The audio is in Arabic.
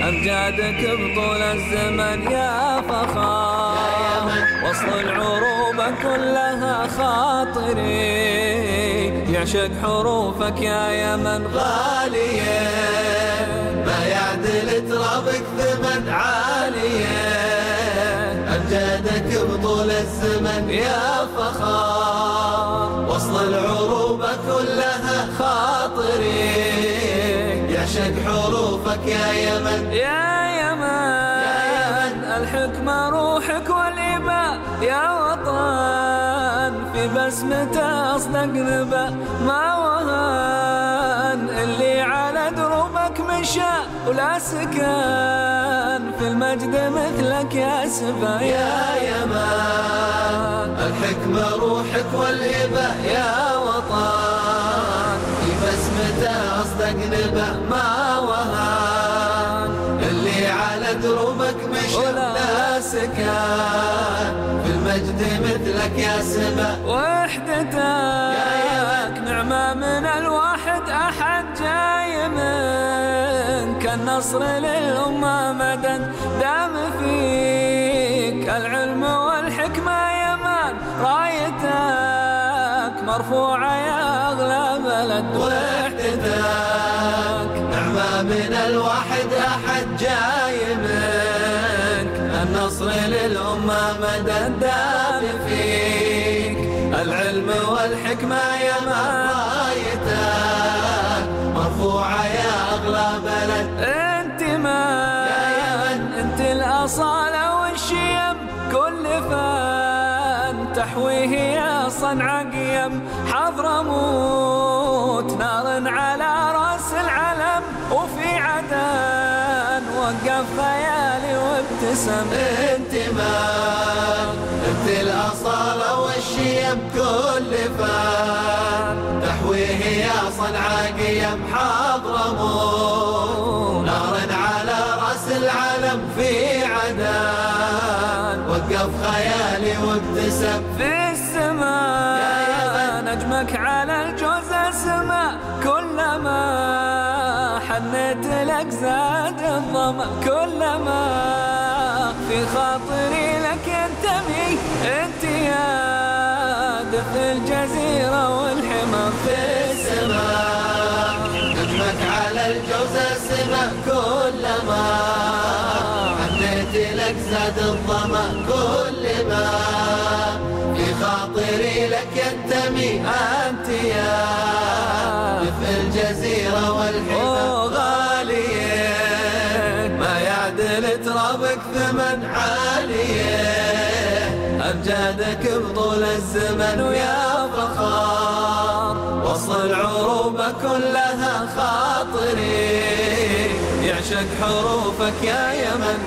أمجادك بطول الزمن يا فخار، وصل العروبة كلها خاطري، يعشق حروفك يا يمن غالية، ما يعدل ترابك ثمن عالية، أمجادك بطول الزمن يا فخار، وصل العروبة كلها خاطري، يعشق حروفك يا يمن يا يمن، الحكمة روحك والإباء يا وطن، في بسمته أصدق نبأ ما وهن، اللي على دروبك مشى ولا سكن، في المجد مثلك يا سفا يا يمن، الحكمة روحك والإباء يا وطن، في بسمته أصدق نبأ ما وهن، اللي على دروبك مشى ولا سكن، في المجد مثلك يا سما وحدتك نعمة من الواحد أحد جاي منك، النصر للأمة مدد دام فيك، العلم والحكمة يمان رايتك مرفوعة يا أغلى بلد وحدتك نعمة من الواحد أحد جاي منك، النصر للأمة مدد دام فيك، العلم والحكمة يمان رايتك مرفوعة يا أغلى بلد، انت من انت الأصالة والشيم كل فن تحويه يا صنع قيم، حضرموت نار على راس العلم، وفي عدن وقف خيالي وابتسم، انت الأصالة والشيم كل فن تحويه يا صنع قيم، حضرموت نار على راس العلم، في عدن وقف خيالي وابتسم، في السماء نجمك على الجوز السماء، كلما حنيت لك زاد الظما، كلما في خاطري لك ينتمي، انت يا دف الجزيرة والحمى، في السماء نجمك على الجوز السماء، كلما حنيت لك زاد الظما، كلما في خاطري لك ينتمي، انت يا دف الجزيرة والحمى غالية، ما يعدل ترابك ثمن عالية، أمجادك بطول الزمن ويا فخار، وصل العروبة كلها خاطري، يعشق حروفك يا يمن.